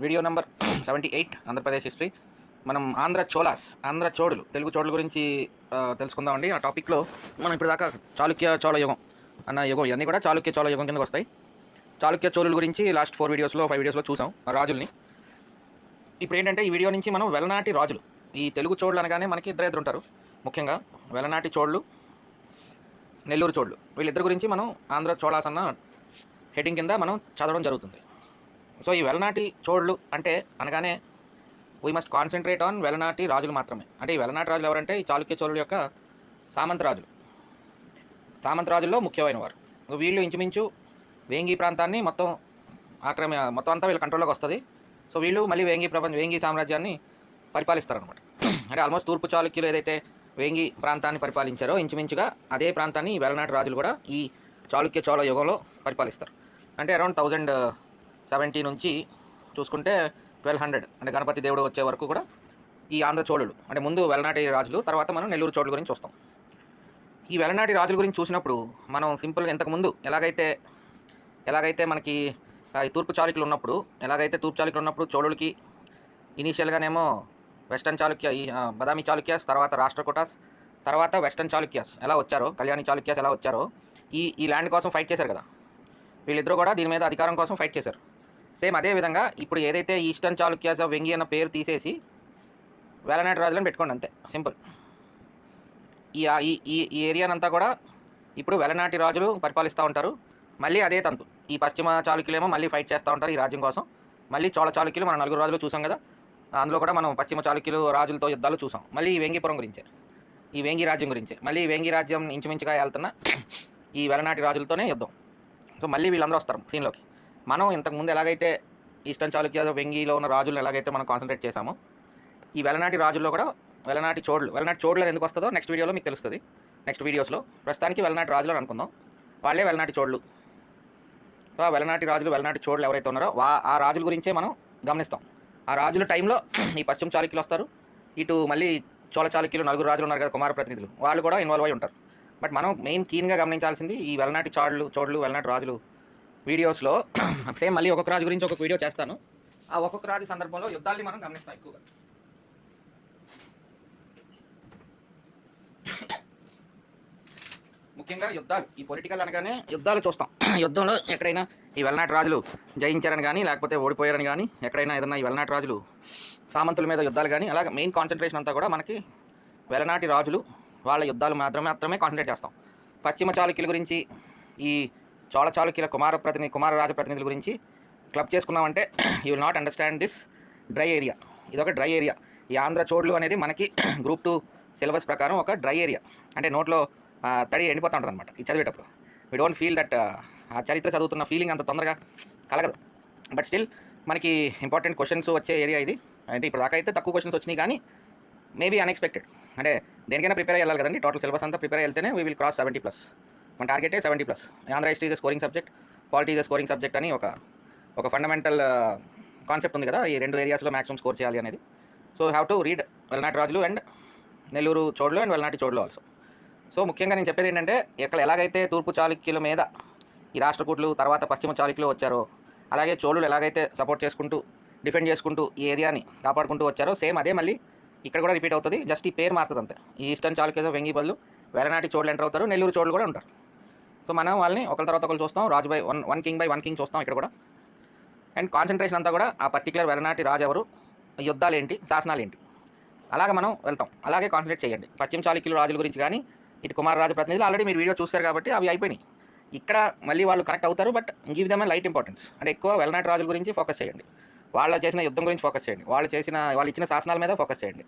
Video number 78 Andhra Pradesh history. మనం ఆంధ్ర చోళులు, తెలుగు చోళుల గురించి తెలుసుకుందామండి. ఆ టాపిక్లో మనం ఇప్పటిదాకా చాళుక్య చోళ యుగం అన్న యుగం, ఇవన్నీ కూడా చాళుక్య చోళ యుగం కిందకి వస్తాయి. చాళుక్య చోళుల గురించి లాస్ట్ 5 వీడియోస్లో చూసాం ఆ రాజుల్ని. ఇప్పుడు ఏంటంటే ఈ వీడియో నుంచి మనం వెలనాటి రాజులు, ఈ తెలుగు చోళులు అనగానే మనకి ఇద్దరు ఉంటారు. ముఖ్యంగా వెలనాటి చోళులు, నెల్లూరు చోళులు, వీళ్ళిద్దరి గురించి మనం ఆంధ్ర చోళాస్ అన్న హెడ్డింగ్ కింద మనం చదవడం జరుగుతుంది. సో ఈ వెలనాటి చోళులు అంటే అనగానే we must concentrate on Velanati రాజులు మాత్రమే. అంటే ఈ వెలనాటి రాజులు ఎవరంటే ఈ చాళుక్య చోళుల యొక్క సామంత రాజుల్లో ముఖ్యమైన వారు. వీళ్ళు ఇంచుమించు వేంగి ప్రాంతాన్ని మొత్తం అంతా వీళ్ళ కంట్రోల్లోకి వస్తుంది. సో వీళ్ళు మళ్ళీ వేంగి సామ్రాజ్యాన్ని పరిపాలిస్తారనమాట. అంటే ఆల్మోస్ట్ తూర్పు చాళుక్యులు ఏదైతే వేంగి ప్రాంతాన్ని పరిపాలించారో ఇంచుమించుగా అదే ప్రాంతాన్ని ఈ వెలనాటి రాజులు కూడా ఈ చాళుక్య చోళ యుగంలో పరిపాలిస్తారు. అంటే అరౌండ్ 1070 నుంచి చూసుకుంటే 1200 అంటే గణపతి దేవుడు వచ్చే వరకు కూడా ఈ ఆంధ్ర చోళులు, అంటే ముందు వెలనాటి రాజులు, తర్వాత మనం నెల్లూరు చోళుల గురించి చూస్తాం. ఈ వెలనాటి రాజుల గురించి చూసినప్పుడు మనం సింపుల్గా ఇంతకుముందు ఎలాగైతే మనకి తూర్పు చాళుక్యులు ఉన్నప్పుడు చోళులకి ఇనీషియల్గానేమో వెస్టర్న్ చాళుక్య, బదామి చాళుక్యాస్, తర్వాత రాష్ట్రకూటాస్, తర్వాత వెస్టర్న్ చాళుక్యాస్ ఎలా వచ్చారో, కళ్యాణి చాళుక్యాస్ ఎలా వచ్చారో ఈ ల్యాండ్ కోసం ఫైట్ చేశారు కదా. వీళ్ళిద్దరూ కూడా దీని మీద అధికారం కోసం ఫైట్ చేశారు. సేమ్ అదే విధంగా ఇప్పుడు ఏదైతే ఈస్టర్న్ చాళుక్యాస్ ఆఫ్ వెంగి అన్న పేరు తీసేసి వెలనాటి రాజులను పెట్టుకోండి, అంతే సింపుల్. ఈ ఏరియానంతా కూడా ఇప్పుడు వెలనాటి రాజులు పరిపాలిస్తూ ఉంటారు. మళ్ళీ అదే తంతు, ఈ పశ్చిమ చాళుక్యులేమో మళ్ళీ ఫైట్ చేస్తూ ఉంటారు ఈ రాజ్యం కోసం. మళ్ళీ చోళ చాళుక్యులు మన 4 రాజులు చూసాం కదా, అందులో కూడా మనం పశ్చిమ చాళుక్యులు రాజులతో యుద్ధాలు చూసాం. మళ్ళీ ఈ వేంగిపురం గురించే, ఈ వేంగి రాజ్యం గురించే, మళ్ళీ ఈ వేంగి రాజ్యం ఇంచుమించుగా వెళ్తున్న ఈ వెలనాటి రాజులతోనే యుద్ధం. సో మళ్ళీ వీళ్ళందరూ వస్తారు సీన్లోకి. మనం ఇంతకుముందు ఎలాగైతే ఈస్టర్న్ చాళుక్య వెంగిలో ఉన్న రాజులను ఎలాగైతే మనం కాన్సన్ట్రేట్ చేసామో, ఈ వెలనాటి రాజుల్లో కూడా వెలనాటి చోళులు ఎందుకు వస్తుందో నెక్స్ట్ వీడియోలో మీకు తెలుస్తుంది. నెక్స్ట్ వీడియోస్లో ప్రస్తుతానికి వెలనాటి రాజులు అనుకుందాం, వాళ్ళే వెలనాటి చోళులు. సో ఆ వెలనాటి చోళులు ఎవరైతే ఉన్నారో ఆ రాజుల గురించే మనం గమనిస్తాం. ఆ రాజుల టైంలో ఈ పశ్చిమ చాళుక్యులు వస్తారు, ఇటు మళ్ళీ చోళ చాళుక్యులు 4 రాజులు ఉన్నారు కదా, కుమార ప్రతినిధులు, వాళ్ళు కూడా ఇన్వాల్వ్ అయి ఉంటారు. బట్ మనం మెయిన్ కీన్గా గమనించాల్సింది ఈ వెలనాటి చోళులు వెలనాటి రాజులు వీడియోస్లో. సేమ్ మళ్ళీ ఒక్కొక్క రాజు గురించి ఒక్కొక్క వీడియో చేస్తాను. ఆ ఒక్కొక్క రాజు సందర్భంలో యుద్ధాన్ని మనం గమనిస్తాం ఎక్కువగా. ముఖ్యంగా యుద్ధాలు, ఈ పొలిటికల్ అనగానే యుద్ధాలు చూస్తాం. యుద్ధంలో ఎక్కడైనా ఈ వెలనాటి రాజులు జయించారని కానీ, లేకపోతే ఓడిపోయారని కానీ, ఎక్కడైనా ఏదన్నా ఈ వెలనాటి రాజులు సామంతుల మీద యుద్ధాలు కానీ, అలాగే మెయిన్ కాన్సన్ట్రేషన్ అంతా కూడా మనకి వెలనాటి రాజులు వాళ్ళ యుద్ధాలు మాత్రమే కాన్సన్ట్రేట్ చేస్తాం. పశ్చిమ చాళుక్యుల గురించి, ఈ చోళ చాళుక్యుల కుమార రాజ ప్రతినిధుల గురించి క్లబ్ చేసుకున్నామంటే you will not understand this dry area. ఇదొక డ్రై ఏరియా. ఈ ఆంధ్ర చోళులు అనేది మనకి గ్రూప్ 2 సిలబస్ ప్రకారం ఒక డ్రై ఏరియా. అంటే నోట్లో తడి ఎండిపోతూ ఉంటుంది అనమాట ఇది చదివేటప్పుడు. వీ డోంట్ ఫీల్ దట్, ఆ చరిత్ర చదువుతున్న ఫీలింగ్ అంత తొందరగా కలగదు. బట్ స్టిల్ మనకి ఇంపార్టెంట్ క్వశ్చన్స్ వచ్చే ఏరియా ఇది. అంటే ఇప్పుడు దాకా అయితే తక్కువ క్వశ్చన్స్ వచ్చినాయి, కానీ మేబీ అన్ఎక్స్పెక్టెడ్. అంటే దేనికైనా ప్రిపేర్ అయ్యాలి కదండి, టోటల్ సిలబస్ అంతా ప్రిపేర్ వెళ్తేనే వీ విల్ క్రాస్ 70+. మన టార్గెటే 70+. Andhra history is scoring subject, polity is scoring subject అని ఒక ఫండమెంటల్ కాన్సెప్ట్ ఉంది కదా, ఈ 2 ఏరియాస్లో మ్యాక్సిమం స్కోర్ చేయాలి అనేది. So have to read Velanati రాజులు అండ్ నెల్లూరు చోళులు అండ్ వెలనాటి చోళులు ఆల్సో. సో ముఖ్యంగా నేను చెప్పేది ఏంటంటే, ఇక్కడ ఎలాగైతే తూర్పు చాళుక్యుల మీద ఈ రాష్ట్రకూట్లు, తర్వాత పశ్చిమ చాళుక్యులు వచ్చారో, అలాగే చోళులు ఎలాగైతే సపోర్ట్ చేసుకుంటూ డిఫెండ్ చేసుకుంటూ ఈ ఏరియాని కాపాడుకుంటూ వచ్చారో, సేమ్ అదే మళ్ళీ ఇక్కడ కూడా రిపీట్ అవుతుంది. జస్ట్ ఈ పేరు మారుతుంది అంతే. ఈ ఈస్టర్న్ చాళుక్య వెంగి బదులు వెలనాటి చోళులు ఎంటర్ అవుతారు, నెల్లూరు చోళులు కూడా ఉంటారు. సో మనం వాళ్ళని ఒకరి తర్వాత ఒకరు చూస్తాం, రాజు బై వన్ కింగ్ చూస్తాం ఇక్కడ కూడా. అండ్ కాన్సన్ట్రేషన్ అంతా కూడా ఆ పర్టికులర్ వెలనాటి రాజు ఎవరు, యుద్ధాలు ఏంటి, శాసనాలు ఏంటి, అలాగే మనం వెళ్తాం. అలాగే కాన్సన్ట్రేట్ చేయండి. పశ్చిమ చాళుక్యుల రాజుల గురించి కానీ, ఇటు కుమార రాజు ప్రతినిధులు ఆల్రెడీ మీరు వీడియో చూస్తారు కాబట్టి అవి అయిపోయినాయి. ఇక్కడ మళ్ళీ వాళ్ళు కనెక్ట్ అవుతారు, but give them light importance. అంటే ఎక్కువ వెలనాటి రాజుల గురించి ఫోకస్ చేయండి, వాళ్ళు చేసిన యుద్ధం గురించి ఫోకస్ చేయండి, వాళ్ళు ఇచ్చిన శాసనాల మీద ఫోకస్ చేయండి.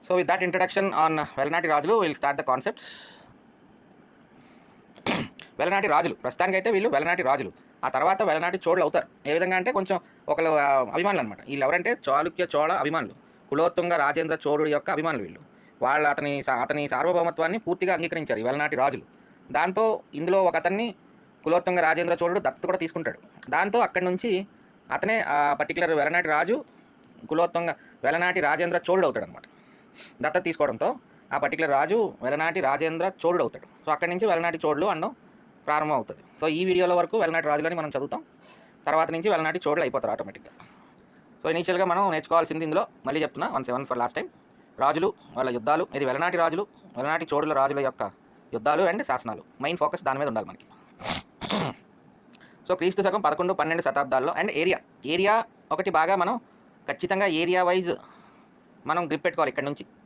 So with that introduction on Velanati రాజులు will start the concepts. Velanati రాజులు ప్రస్తుతానికైతే వీళ్ళు వెలనాటి రాజులు. ఆ తర్వాత వెలనాటి చోళులు అవుతారు. ఏ విధంగా అంటే కొంచెం ఒకళ్ళు అభిమానులు అనమాట. వీళ్ళు ఎవరంటే చాళుక్య చోళ అభిమానులు, కులోత్తుంగ రాజేంద్ర చోళుడి యొక్క అభిమానులు వీళ్ళు. వాళ్ళు అతని సార్వభౌమత్వాన్ని పూర్తిగా అంగీకరించారు ఈ వెలనాటి రాజులు. దాంతో ఇందులో ఒక అతన్ని కులోత్తుంగ రాజేంద్ర చోళుడు దత్తత కూడా తీసుకుంటాడు. దాంతో అక్కడి నుంచి అతనే ఆ పర్టికులర్ వెలనాటి రాజు వెలనాటి రాజేంద్ర చోళుడు అవుతాడు అనమాట. దత్తత తీసుకోవడంతో ఆ పర్టికులర్ రాజు వెలనాటి రాజేంద్ర చోళుడు అవుతాడు. సో అక్కడి నుంచి వెలనాటి చోళులు అనడం ప్రారంభం అవుతుంది. సో ఈ వీడియోలో వరకు వెలనాటి రాజులని మనం చదువుతాం, తర్వాత నుంచి వెలనాటి చోళులు అయిపోతారు ఆటోమేటిక్గా. సో ఇనీషియల్గా మనం నేర్చుకోవాల్సింది ఇందులో మళ్ళీ చెప్తున్నా 17 ఫర్ లాస్ట్ టైం. రాజులు, వాళ్ళ యుద్ధాలు, ఇది వెలనాటి రాజులు, వెలనాటి చోడుల రాజుల యొక్క యుద్ధాలు అండ్ శాసనాలు. మెయిన్ ఫోకస్ దాని మీద ఉండాలి మనకి. సో క్రీస్తు శకం 11, 12 శతాబ్దాల్లో. అండ్ ఏరియా ఒకటి బాగా మనం ఖచ్చితంగా ఏరియా వైజ్ మనం గ్రిప్ పెట్టుకోవాలి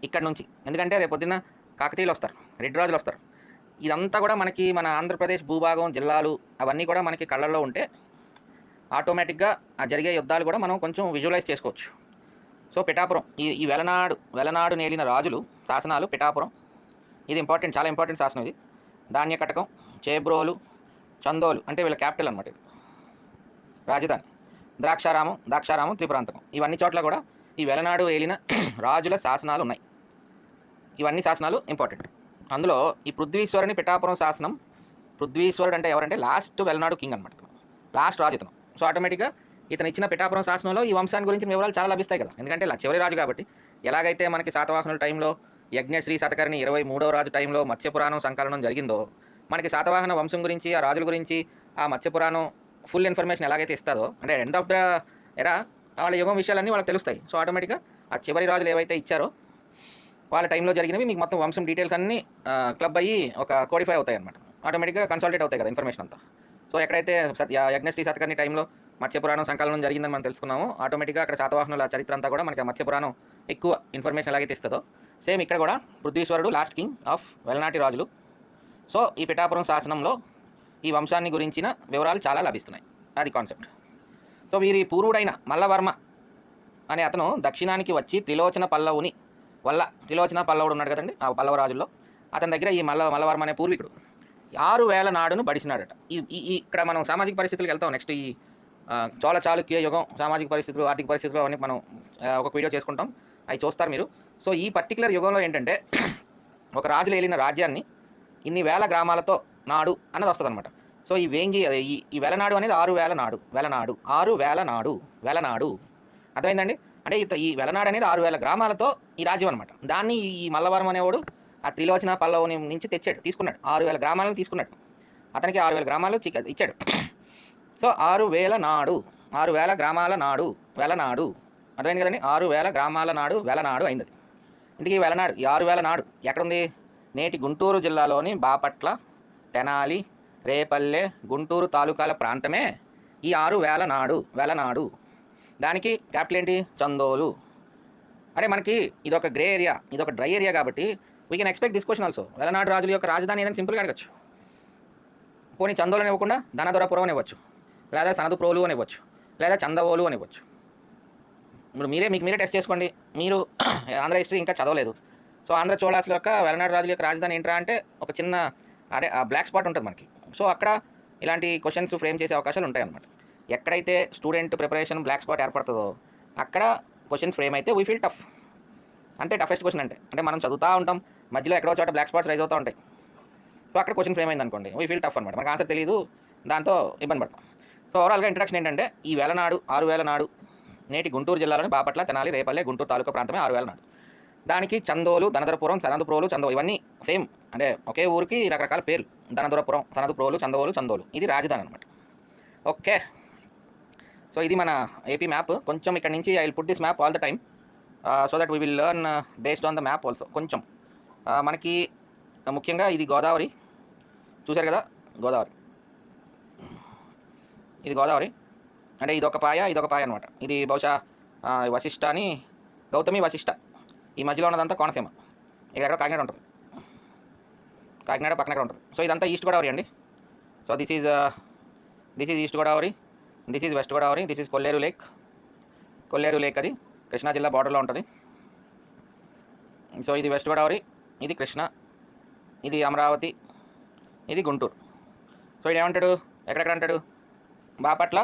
ఇక్కడ నుంచి. ఎందుకంటే రేపు పొద్దున్న కాకతీయులు వస్తారు, రెడ్ రాజులు వస్తారు. ఇదంతా కూడా మనకి మన ఆంధ్రప్రదేశ్ భూభాగం, జిల్లాలు అవన్నీ కూడా మనకి కళ్ళల్లో ఉంటే ఆటోమేటిక్గా ఆ జరిగే యుద్ధాలు కూడా మనం కొంచెం విజువలైజ్ చేసుకోవచ్చు. సో పిఠాపురం, ఈ వెలనాడు నేలిన రాజులు శాసనాలు. పిఠాపురం ఇది ఇంపార్టెంట్, చాలా ఇంపార్టెంట్ శాసనం ఇది. ధాన్యకటకం, చేబ్రోలు, చందోలు అంటే వీళ్ళ క్యాపిటల్ అనమాట, ఇది రాజధాని. ద్రాక్షారామం, త్రిపురాంతకం, ఇవన్నీ చోట్ల కూడా ఈ వెలనాడు ఏలిన రాజుల శాసనాలు ఉన్నాయి. ఇవన్నీ శాసనాలు ఇంపార్టెంట్. అందులో ఈ పృథ్వీశ్వరుని పిఠాపురం శాసనం. పృథ్వీశ్వరుడు అంటే ఎవరంటే లాస్ట్ వెలనాడు కింగ్ అనమాట, లాస్ట్ రాజు ఇతను. సో ఆటోమేటిక్గా ఇతను ఇచ్చిన పిఠాపురం శాసనంలో ఈ వంశాన్ని గురించి వివరాలు చాలా లభిస్తాయి కదా, ఎందుకంటే చివరి రాజు కాబట్టి. ఎలాగైతే మనకి శాతవాహనుల టైంలో యజ్ఞశ్రీ శతకర్ణి 23వ రాజు టైంలో మత్స్యపురాణం సంకలనం జరిగిందో, మనకి శాతవాహన వంశం గురించి, ఆ రాజుల గురించి ఆ మత్స్యపురాణం ఫుల్ ఇన్ఫర్మేషన్ ఎలాగైతే ఇస్తుందో, అంటే ఎండ్ ఆఫ్ ద ఎరా వాళ్ళ యుగం విషయాలన్నీ వాళ్ళకి తెలుస్తాయి. సో ఆటోమేటిక్గా ఆ చివరి రాజులు ఏవైతే ఇచ్చారో వాళ్ళ టైంలో జరిగినవి మీకు మొత్తం వంశం డీటెయిల్స్ అన్నీ క్లబ్ అయ్యి ఒక కోడిఫై అవుతాయి అనమాట, ఆటోమేటిక్గా కన్సాలిడేట్ అవుతాయి కదా ఇన్ఫర్మేషన్ అంతా. సో ఎక్కడైతే యజ్ఞశ్రీ శతకర్ణి టైంలో మత్స్యపురాణం సంకలనం జరిగిందని మనం తెలుసుకున్నామో, ఆటోమేటిక్గా అక్కడ శాతవాహనుల చరిత్ర అంతా కూడా మనకి మత్స్యపురాణం ఎక్కువ ఇన్ఫర్మేషన్ ఎలాగైతే ఇస్తుందో, సేమ్ ఇక్కడ కూడా పృథ్వీశ్వరుడు లాస్ట్ కింగ్ ఆఫ్ వెలనాటి రాజులు. సో ఈ పిఠాపురం శాసనంలో ఈ వంశాన్ని గురించిన వివరాలు చాలా లభిస్తున్నాయి, అది కాన్సెప్ట్. సో వీరి పూర్వుడైన మల్లవర్మ అనే అతను దక్షిణానికి వచ్చి త్రిలోచన పల్లవుడు ఉన్నాడు కదండి, ఆ పల్లవ రాజుల్లో. అతని దగ్గర ఈ మల్లవర్మ అనే పూర్వీకుడు 6000 నాడును బడిసినాడట. ఇక్కడ మనం సామాజిక పరిస్థితులకు వెళ్తాం నెక్స్ట్. ఈ చోళ చాళుక్య యుగం సామాజిక పరిస్థితులు, ఆర్థిక పరిస్థితులు అవన్నీ మనం ఒక వీడియో చేసుకుంటాం, అవి చూస్తారు మీరు. సో ఈ పర్టికులర్ యుగంలో ఏంటంటే ఒక రాజులు ఏలిన రాజ్యాన్ని ఇన్ని వేల గ్రామాలతో నాడు అన్నది వస్తుంది అనమాట. సో ఈ ఈ వెలనాడు అనేది 6000 నాడు, వెలనాడు అర్థమైందండి. అంటే ఈ వెలనాడు అనేది 6000 గ్రామాలతో ఈ రాజ్యం అనమాట. దాన్ని ఈ మల్లవరం అనేవాడు ఆ త్రిలోచన పల్లవుని నుంచి తీసుకున్నాడు. 6000 గ్రామాలను తీసుకున్నాడు, అతనికి 6000 గ్రామాలు ఇచ్చాడు. సో 6000 నాడు, 6000 గ్రామాల నాడు వెలనాడు, అర్థమైంది కదండి. 6000 గ్రామాల నాడు వెలనాడు అయింది. ఇందుకే వెలనాడు, ఈ 6000 నాడు ఎక్కడుంది? నేటి గుంటూరు జిల్లాలోని బాపట్ల, తెనాలి, రేపల్లె, గుంటూరు తాలూకాల ప్రాంతమే ఈ 6000 నాడు వెలనాడు. దానికి క్యాపిటల్ ఏంటి? చందోలు. అంటే మనకి ఇదొక గ్రే ఏరియా, ఇదొక డ్రై ఏరియా కాబట్టి we can expect this question also. Velanadu రాజుల యొక్క రాజధాని ఏదైనా సింపుల్గా అడగచ్చు. పోనీ చందోలు అని ఇవ్వకుండా ధనదొరపురం అని ఇవ్వచ్చు, లేదా సనదుప్రోలు అని ఇవ్వచ్చు, లేదా చందవోలు అని ఇవ్వచ్చు. ఇప్పుడు మీకు మీరే టెస్ట్ చేసుకోండి. మీరు ఆంధ్ర హిస్టరీ ఇంకా చదవలేదు. సో ఆంధ్ర చోళాసుల యొక్క వెలనాడు రాజుల యొక్క రాజధాని ఏంట్రా అంటే ఒక చిన్న బ్లాక్ స్పాట్ ఉంటుంది మనకి. సో అక్కడ ఇలాంటి క్వశ్చన్స్ ఫ్రేమ్ చేసే అవకాశాలు ఉంటాయి అన్నమాట. ఎక్కడైతే స్టూడెంట్ ప్రిపరేషన్ బ్లాక్ స్పాట్ ఏర్పడుతుందో అక్కడ క్వశ్చన్ ఫ్రేమ్ అయితే వీ ఫీల్ టఫ్. అంతే టఫెస్ట్ క్వశ్చన్ అంటే మనం చదువుతూ ఉంటాం, మధ్యలో ఎక్కడో చోట బ్లాక్ స్పాట్స్ రైజ్ అవుతూ ఉంటాయి. సో అక్కడ క్వశ్చన్ ఫ్రేమ్ అయింది అనుకోండి, వీ ఫీల్ టఫ్ అనమాట, మనకు ఆన్సర్ తెలియదు, దాంతో ఇబ్బంది పడతాం. సో ఓవరాల్గా ఇంట్రడక్షన్ ఏంటంటే ఈ వెలనాడు 6000 నాడు నేటి గుంటూరు జిల్లాలోని బాపట్ల, తెనాలి, రేపల్లె, గుంటూరు తాలూకా ప్రాంతమే 6000 నాడు. దానికి చందోలు, ధనదరపురం, సనదుప్రోలు, చందోలు ఇవన్నీ సేమ్, అంటే ఒకే ఊరికి రకరకాల పేర్లు. ధనదరపురం, సనదుప్రోలు, చందోలు ఇది రాజధాని అనమాట. ఓకే, సో ఇది మన ఏపీ మ్యాప్. కొంచెం ఇక్కడ నుంచి I will put this map all the time so that we will learn based on the map also. కొంచెం మనకి ముఖ్యంగా ఇది గోదావరి, చూశారు కదా గోదావరి, ఇది గోదావరి. అంటే ఇదొక పాయ అనమాట. ఇది బహుశా వశిష్ట అని, గౌతమి వశిష్ట, ఈ మధ్యలో ఉన్నదంతా కోనసీమ. ఇక్కడ కాకినాడ ఉంటుంది, కాకినాడ పక్కన ఉంటుంది. సో ఇదంతా ఈస్ట్ గోదావరి అండి. So this is east Godavari, this is west Godavari, this is Kolleru lake అది కృష్ణా జిల్లా బార్డర్లో ఉంటుంది. సో ఇది వెస్ట్ గోదావరి, ఇది కృష్ణ, ఇది అమరావతి, ఇది గుంటూరు. సో ఇది ఏమంటాడు, ఎక్కడెక్కడ అంటాడు? బాపట్ల,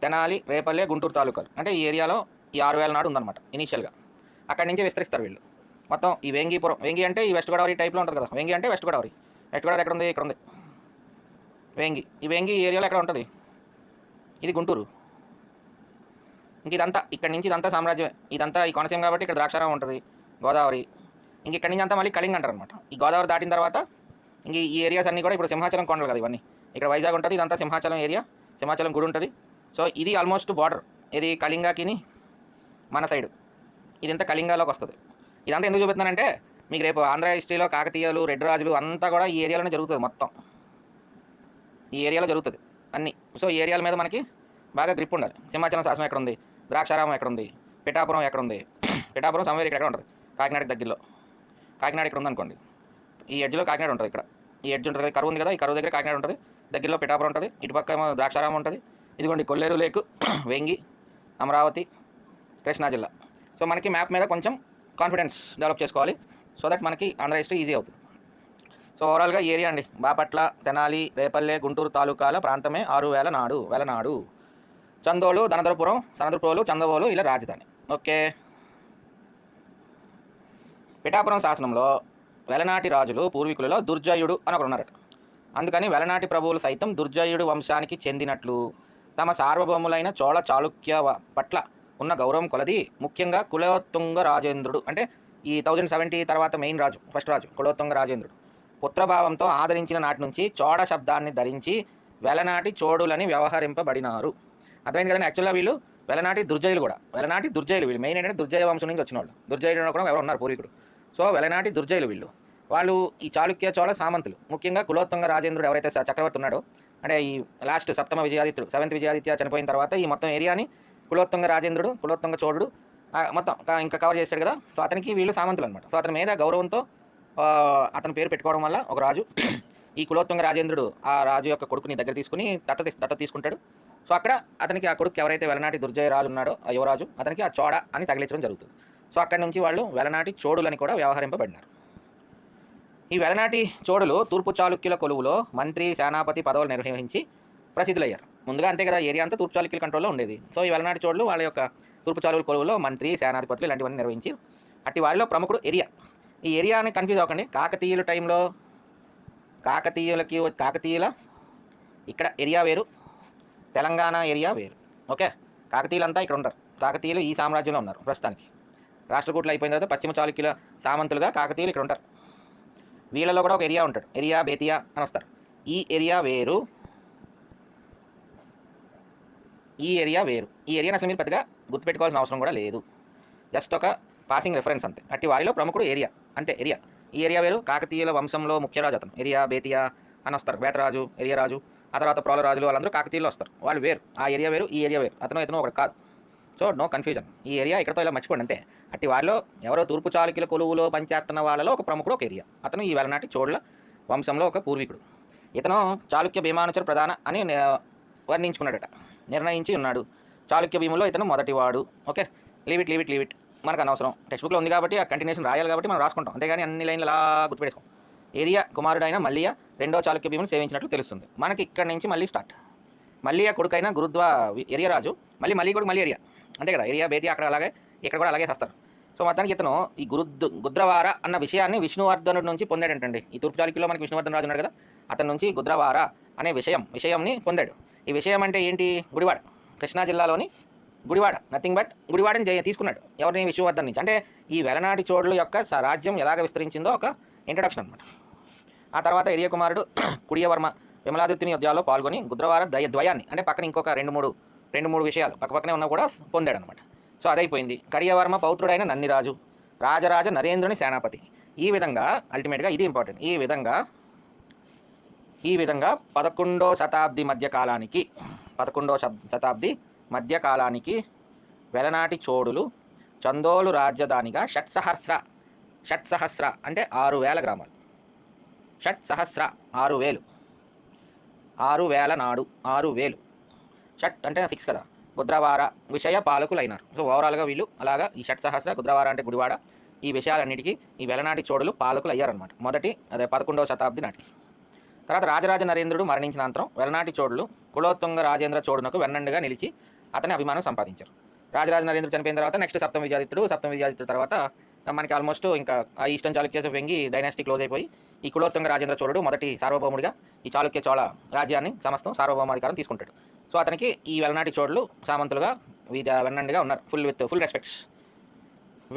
తెనాలి, రేపల్లె, గుంటూరు తాలూకాలు. అంటే ఈ ఏరియాలో ఈ 6000 నాడు ఉందన్నమాట ఇనీషియల్గా. అక్కడి నుంచి విస్తరిస్తారు వీళ్ళు మొత్తం. ఈ వేంగీపురం, వేంగి అంటే ఈ వెస్ట్ గోదావరి టైప్లో ఉంటుంది కదా, వేంగి అంటే వెస్ట్ గోదావరి. వెస్ట్ గోదావరి ఎక్కడ ఉంది? ఇక్కడ ఉంది వేంగి. ఈ వేంగి ఏరియాలో ఎక్కడ ఉంటుంది? ఇది గుంటూరు. ఇంక ఇదంతా ఇక్కడి నుంచి ఇదంతా సామ్రాజ్యమే. ఇదంతా ఈ కోనసీమ కాబట్టి ఇక్కడ ద్రాక్షారామం ఉంటుంది, గోదావరి. ఇంక ఇక్కడి నుంచి అంతా మళ్ళీ కళింగ అంటారు అనమాట. ఈ గోదావరి దాటిన తర్వాత ఇంక ఈ ఏరియాస్ అన్నీ కూడా ఇప్పుడు సింహాచలం కొండలు కదా ఇవన్నీ. ఇక్కడ వైజాగ్ ఉంటుంది, ఇదంతా సింహాచలం ఏరియా, సింహాచలం గుడి ఉంటుంది. సో ఇది ఆల్మోస్ట్ బార్డర్, ఇది కళింగకిని మన సైడు ఇదంతా కళింగాలోకి వస్తుంది. ఇదంతా ఎందుకు చూపిస్తున్నానంటే మీకు రేపు ఆంధ్ర హిస్టరీలో కాకతీయులు, రెడ్డి రాజులు అంతా కూడా ఈ ఏరియాలోనే జరుగుతుంది. మొత్తం ఈ ఏరియాలో జరుగుతుంది అన్నీ. సో ఈ ఏరియాల మీద మనకి బాగా గ్రిప్ ఉండాలి. సింహాచలం శాసనం ఎక్కడ ఉంది, ద్రాక్షారామం ఎక్కడ ఉంది, పిఠాపురం ఎక్కడ ఉంది, పిఠాపురం సమవేరు ఇక్కడ ఉంటుంది కాకినాడకి దగ్గరలో. కాకినాడ ఇక్కడ ఉందనుకోండి, ఈ ఎడ్జ్లో కాకినాడ ఉంటుంది. ఇక్కడ ఈ ఎడ్జ్ ఉంటుంది, కరువు ఉంది కదా, ఈ కరువు దగ్గర కాకినాడ ఉంటుంది, దగ్గరలో పిఠాపురం ఉంటుంది, ఇటుపక్క ఏమో ద్రాక్షారామం ఉంటుంది. ఇదిగోండి కొల్లేరు లేకు, వెంగి, అమరావతి, కృష్ణా జిల్లా. సో మనకి మ్యాప్ మీద కొంచెం కాన్ఫిడెన్స్ డెవలప్ చేసుకోవాలి, సో దట్ మనకి ఆంధ్ర హిస్టరీ ఈజీ అవుతుంది. సో ఓవరాల్గా ఏరియా అండి, బాపట్ల, తెనాలి, రేపల్లె, గుంటూరు తాలూకాల ప్రాంతమే 6,000 నాడు వెలనాడు. చందోలు, ధనధరపురం, సనదరపోలు, చందవోలు ఇలా రాజధాని. ఓకే. పిఠాపురం శాసనంలో వెలనాటి రాజులు పూర్వీకులలో దుర్జయుడు అని ఒకరు ఉన్నారట. అందుకని వెలనాటి ప్రభువులు సైతం దుర్జయుడు వంశానికి చెందినట్లు తమ సార్వభౌములైన చోళ చాళుక్య పట్ల ఉన్న గౌరవం కొలది ముఖ్యంగా కులోత్తుంగ రాజేంద్రుడు, అంటే ఈ 1070 తర్వాత మెయిన్ రాజు, ఫస్ట్ రాజు కులోత్తుంగ రాజేంద్రుడు పుత్రభావంతో ఆదరించిన నాటి నుంచి చోడ శబ్దాన్ని ధరించి వెలనాటి చోడులని వ్యవహరింపబడినారు. అర్థమైంది కదండి. యాక్చువల్గా వీళ్ళు వెలనాటి దుర్జయులు కూడా, వెలనాటి దుర్జయులు వీళ్ళు. మెయిన్ ఏంటంటే దుర్జయ వంశం నుంచి వచ్చిన వాళ్ళు. దుర్జయుడు కూడా ఎవరు ఉన్నారు పూర్వీకుడు. సో వెలనాటి దుర్జయులు వీళ్ళు. వాళ్ళు ఈ చాళుక్య చోళ సామంతులు, ముఖ్యంగా కులోత్తుంగ రాజేంద్రుడు ఎవరైతే చక్రవర్తి ఉన్నాడో, అంటే ఈ లాస్ట్ సప్తమ విజయాదిత్యుడు, 7th విజయాదిత్య చనిపోయిన తర్వాత ఈ మొత్తం ఏరియాని కులోత్తుంగ రాజేంద్రుడు, కులోత్తుంగ చోడుడు మొత్తం ఇంకా కవర్ చేశాడు కదా. సో అతనికి వీళ్ళు సామంతులు అనమాట. సో అతని మీద గౌరవంతో అతని పేరు పెట్టుకోవడం వల్ల ఒక రాజు, ఈ కులోత్తుంగ రాజేంద్రుడు ఆ రాజు యొక్క కొడుకుని దగ్గర తీసుకుని దత్త తీసుకుంటాడు. సో అక్కడ అతనికి ఆ కొడుకు ఎవరైతే వెలనాటి దుర్జయ రాజు ఉన్నాడో, ఆ యువరాజు, అతనికి ఆ చోడ అని తగిలించడం జరుగుతుంది. సో అక్కడి నుంచి వాళ్ళు వెలనాటి చోడులని కూడా వ్యవహరింపబడినారు. ఈ వెలనాటి చోడులు తూర్పు చాళుక్యుల కొలువులో మంత్రి, సేనాపతి పదవులు నిర్వహించి ప్రసిద్ధులయ్యారు. ముందుగా అంతే కదా, ఏరియా అంతా తూర్పు చాళుక్యుల కంట్రోల్లో ఉండేది. సో ఈ వెలనాటి చోడులు వాళ్ళ యొక్క తూర్పు చాళుక్యుల కొలువులో మంత్రి, సేనాధిపతులు ఇలాంటివన్నీ నిర్వహించి అట్టి వారిలో ప్రముఖుడు ఏరియా. ఈ ఏరియాని కన్ఫ్యూజ్ అవ్వకండి. కాకతీయుల టైంలో కాకతీయుల ఇక్కడ ఏరియా వేరు, తెలంగాణ ఏరియా వేరు. ఓకే. కాకతీయులంతా ఇక్కడ ఉంటారు. కాకతీయులు ఈ సామ్రాజ్యంలో ఉన్నారు ప్రస్తుతానికి. రాష్ట్రకూట్లు అయిపోయిన తర్వాత పశ్చిమ చాళుక్యుల సామంతులుగా కాకతీయులు ఇక్కడ ఉంటారు. వీళ్ళలో కూడా ఒక ఏరియా ఉంటాడు, ఏరియా బేతియా అని వస్తారు. ఈ ఏరియా వేరు, ఈ ఏరియా వేరు. ఈ ఏరియాని అసలు మీరు పెద్దగా గుర్తుపెట్టుకోవాల్సిన అవసరం కూడా లేదు, జస్ట్ ఒక పాసింగ్ రెఫరెన్స్ అంతే. అట్టి వారిలో ప్రముఖుడు ఏరియా, అంతే ఏరియా. ఈ ఏరియా వేరు. కాకతీయుల వంశంలో ముఖ్యరాజు అతను, ఏరియా బేతియా అని వస్తారు. బేతరాజు, ఏరియా రాజు, ఆ తర్వాత ప్రోల రాజులు వాళ్ళందరూ కాకతీయులు వస్తారు. వాళ్ళు వేరు. ఆ ఏరియా వేరు, ఈ ఏరియా వేరు. ఇతను ఒకటి కాదు. So no confusion. ఈ ఏరియా ఇక్కడతో ఇలా మర్చిపోండి అంతే. అట్టి వారిలో ఎవరో తూర్పు చాళుక్యుల కొలువులో పనిచేస్తున్న వాళ్ళలో ఒక ప్రముఖుడు ఒక ఏరియా. అతను ఈ వెలనాటి చోళ వంశంలో ఒక పూర్వీకుడు. ఇతను చాళుక్య భీమానుచర ప్రధాన అని వర్ణించుకున్నాడట, నిర్ణయించి ఉన్నాడు. చాళుక్య భీములో ఇతను మొదటివాడు. ఓకే. లీవ్ ఇట్ మనకు అనవసరం. టెక్స్ట్ బుక్లో ఉంది కాబట్టి ఆ కంటిన్యూషన్ రాయాలి కాబట్టి మనం రాసుకుంటాం, అంతేగాని అన్ని లైన్లు అలా గుర్తుపెట్టుకోం. ఏరియా కుమారుడైన మల్లియ రెండో చాళుక్య భీముని సేవించినట్లు తెలుస్తుంది మనకి. ఇక్కడ నుంచి మళ్ళీ స్టార్ట్. మల్లియ కొడుకైన ఏరియా రాజు, మళ్ళీ కొడుకు మళ్ళీ ఏరియా, అంతే కదా. ఏరియా బేతి అక్కడ అలాగే, ఇక్కడ కూడా అలాగే చేస్తారు. సో మొత్తానికి ఇతను ఈ గుద్రవార అన్న విషయాన్ని విష్ణువర్ధనుడి నుంచి పొందాడంటండి. ఈ తూర్పు చాళుక్యులో మనకి విష్ణువర్ధన రాజు ఉన్నాడు కదా, అతని నుంచి గుద్రవార అనే విషయంని పొందాడు. ఈ విషయం అంటే ఏంటి? గుడివాడ, కృష్ణా జిల్లాలోని గుడివాడ, నథింగ్ బట్ గుడివాడని తీసుకున్నాడు. ఎవరిని? విష్ణువర్ధన్ నుంచి. అంటే ఈ వెలనాటి చోడుల యొక్క రాజ్యం ఎలాగ విస్తరించిందో ఒక ఇంట్రడక్షన్ అనమాట. ఆ తర్వాత ఏరియా కుమారుడు కుడియవర్మ విమలాదిత్యుని యుద్ధాల్లో పాల్గొని గుద్రవార ద్వయాన్ని, అంటే పక్కన ఇంకొక రెండు మూడు విషయాలు పక్కపక్కనే ఉన్నా కూడా పొందాడు అనమాట. సో అదైపోయింది. కడియవర్మ పౌత్రుడైన నన్నిరాజు రాజరాజ నరేంద్రుని సేనాపతి. ఈ విధంగా అల్టిమేట్గా ఇది ఇంపార్టెంట్. ఈ విధంగా 11వ శతాబ్ది మధ్యకాలానికి వెలనాటి చోడులు చందోలు రాజధానిగా షట్సహస్ర అంటే 6,000 గ్రామాలు. షట్సహస్ర 6,000 నాడు 6,000. షట్ అంటే 6 కదా, గుద్రవార విషయ పాలకులైనారు. సో ఓవరాల్గా వీళ్ళు అలాగా ఈ షట్సహస్ర, గుద్రవార అంటే గుడివాడ, ఈ విషయాలన్నిటికీ ఈ వెలనాటి చోడులు పాలకులు అయ్యారనమాట. 11వ శతాబ్ది నాటికి. తర్వాత రాజరాజ నరేంద్రుడు మరణించిన అనంతరం వెలనాటి చోడులు కులోత్తుంగ రాజేంద్ర చోడునకు వెన్నండుగా నిలిచి అతని అభిమానం సంపాదించారు. రాజరాజ నరేంద్రుడు చనిపోయిన తర్వాత నెక్స్ట్ సప్తమ విజయాదిత్యుడు తర్వాత మనకి ఆల్మోస్ట్ ఇంకా ఆ eastern Chalukyas Vengi dynasty close అయిపోయి ఈ కులోత్తుంగ రాజేంద్ర చోళుడు మొదటి సార్వభౌముడిగా ఈ చాళుక్య చోళ రాజ్యాన్ని సమస్తం సార్వభౌమాధికారం తీసుకుంటాడు. సో అతనికి ఈ వెలనాటి చోడులు సామంతులుగా వెన్నండిగా ఉన్నారు, ఫుల్ రెస్పెక్ట్స్.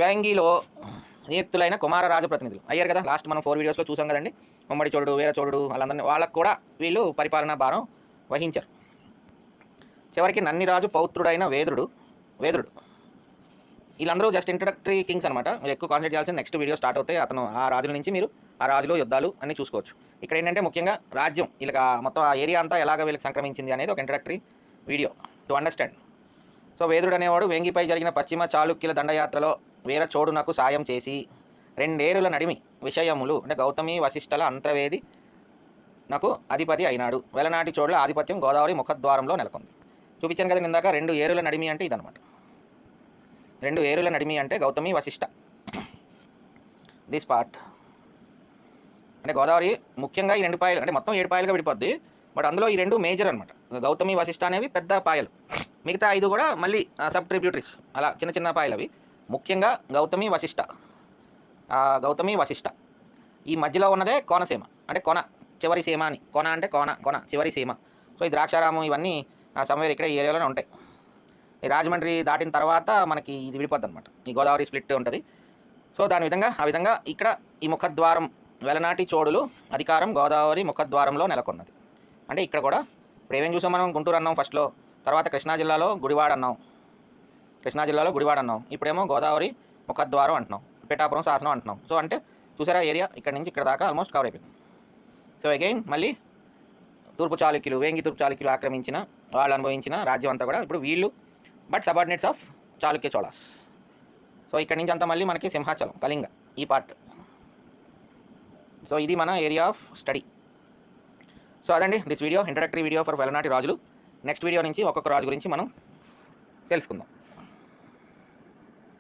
వేంగిలో నియుక్తులైన కుమార రాజప్రతినిధులు అయ్యారు కదా, లాస్ట్ మనం 4 వీడియోస్లో చూసాం కదండి. ఉమ్మడి చోడుడు, వీర చోడుడు, వాళ్ళకు కూడా వీళ్ళు పరిపాలనా భారం వహించారు. చివరికి నన్నిరాజు పౌత్రుడైన వేదుడు వీళ్ళందరూ జస్ట్ ఇంట్రడక్టరీ కింగ్స్ అనమాట. మీరు ఎక్కువ కాన్సెప్ట్ చేయాల్సిన నెక్స్ట్ వీడియో స్టార్ట్ అవుతాయి. అతను ఆ రాజుల నుంచి మీరు ఆ రాజులు యుద్ధాలు అన్నీ చూసుకోవచ్చు. ఇక్కడ ఏంటంటే ముఖ్యంగా రాజ్యం వీళ్ళకి మొత్తం ఆ ఏరియా అంతా ఎలాగ వీళ్ళకి సంక్రమించింది అనేది ఒక introductory video to understand. So వేదుడు అనేవాడు వేంగిపై జరిగిన పశ్చిమ చాళుక్యుల దండయాత్రలో వీర చోడునకు సాయం చేసి 2 ఏరుల నడిమి విషయములు అంటే గౌతమి వశిష్ఠల అంతర్వేది నాకు అధిపతి అయినాడు. వెలనాటి చోడుల ఆధిపత్యం గోదావరి ముఖద్వారంలో నెలకొంది. చూపించాను కదా ఇందాక 2 ఏరుల నడిమి అంటే ఇదనమాట. 2 ఏరుల నడిమి అంటే గౌతమి వశిష్ఠ. దిస్ పార్ట్ అంటే గోదావరి ముఖ్యంగా ఈ 2 పాయలు అంటే మొత్తం 7 పాయలుగా విడిపోద్ది. బట్ అందులో ఈ 2 మేజర్ అనమాట. గౌతమి వశిష్ఠ అనేవి పెద్ద పాయలు, మిగతా 5 కూడా మళ్ళీ సబ్ ట్రిబ్యూటరీస్ అలా చిన్న చిన్న పాయలు అవి. ముఖ్యంగా గౌతమి వశిష్ఠ ఈ మధ్యలో ఉన్నదే కోనసీమ అంటే కొన చివరి సీమ అని. కొన అంటే కొన చివరి సీమ. సో ఈ ద్రాక్షారామం ఇవన్నీ సమ్వేర్ ఇక్కడ ఈ ఏరియాలోనే ఉంటాయి. ఈ రాజమండ్రి దాటిన తర్వాత మనకి ఇది విడిపోద్ది అనమాట. ఈ గోదావరి స్ప్లిట్ ఉంటుంది. సో ఆ విధంగా ఇక్కడ ఈ ముఖద్వారం వెలనాటి చోడులు అధికారం గోదావరి ముఖద్వారంలో నెలకొన్నది. అంటే ఇక్కడ కూడా ఇప్పుడు ఏమేం చూసాం మనం, గుంటూరు అన్నాం ఫస్ట్లో, తర్వాత కృష్ణా జిల్లాలో గుడివాడ అన్నాం, ఇప్పుడేమో గోదావరి ముఖద్వారం అంటున్నాం, పిఠాపురం శాసనం అంటున్నాం. సో అంటే చూసారా ఏరియా ఇక్కడ నుంచి ఇక్కడ దాకా ఆల్మోస్ట్ కవర్ అయిపోయింది. సో అగైన్ మళ్ళీ వేంగి తూర్పు చాళుక్యులు ఆక్రమించిన వాళ్ళు అనుభవించిన రాజ్యం అంతా కూడా ఇప్పుడు వీళ్ళు but subordinates of Chalukya Cholas. So ఇక్కడ నుంచి అంతా మళ్ళీ మనకి సింహాచలం కళింగ ఈ పార్ట్. సో ఇది మన ఏరియా ఆఫ్ స్టడీ. సో అదండి this video introductory video for Velanati రాజులు. నెక్స్ట్ వీడియో నుంచి ఒక్కొక్క రాజు గురించి మనం తెలుసుకుందాం.